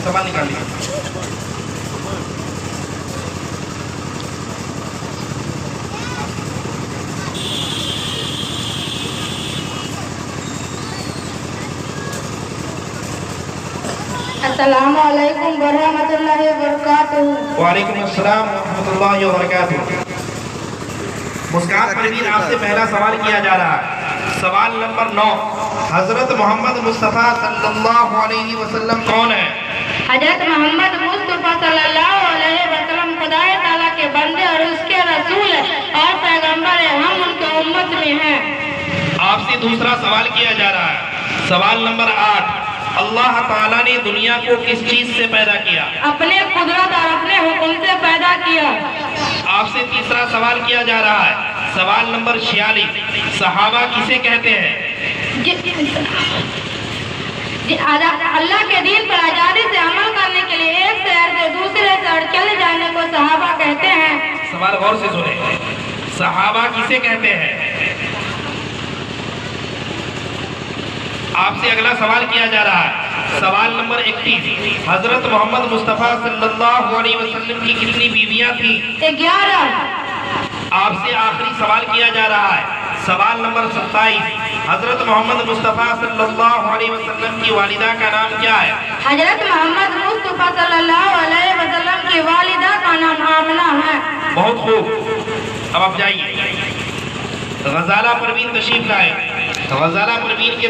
سوال نکالیے. السلام علیکم ورحمۃ اللہ وبرکاتہ. وعلیکم السلام ورحمۃ اللہ وبرکاتہ. مسکان پروین آپ سے پہلا سوال کیا جا رہا ہے. سوال نمبر 9. حضرت محمد مصطفیٰ صلی اللہ علیہ وسلم کون ہے؟ حضرت محمد مصطفیٰ صلی اللہ علیہ وسلم خدا تعالیٰ کے بندے اور اس کے رسول اور پیغمبر ہیں. ہم ان کے امت میں ہیں. آپ سے دوسرا سوال کیا جا رہا ہے. سوال نمبر 8. اللہ تعالیٰ نے دنیا کو کس چیز سے پیدا کیا؟ اپنے قدرت اور اپنے حکم سے پیدا کیا. آپ سے تیسرا سوال کیا جا رہا ہے. سوال نمبر 46. صحابہ کسے کہتے ہیں؟ اللہ کے دین پر آزادی سے عمل کرنے کے لیے ایک شہر سے دوسرے شہر چلے جانے کو صحابہ کہتے ہیں. سوال غور سے سنیں. صحابہ کسے کہتے ہیں؟ آپ سے اگلا سوال کیا جا رہا ہے. سوال نمبر 31. حضرت محمد مصطفیٰ صلی اللہ علیہ وسلم کی کتنی بیویاں تھیں؟ 11. آپ سے آخری سوال کیا جا رہا ہے. سوال نمبر 27. حضرت محمد مصطفیٰ صلی اللہ علیہ وسلم کی والدہ کا نام کیا ہے؟ حضرت محمد مصطفیٰ صلی اللہ علیہ وسلم کی والدہ کا نام آمنہ ہے. بہت خوب. اب آپ جائیے. غزالہ پروین تشریف لائیں. غزالہ پروین کے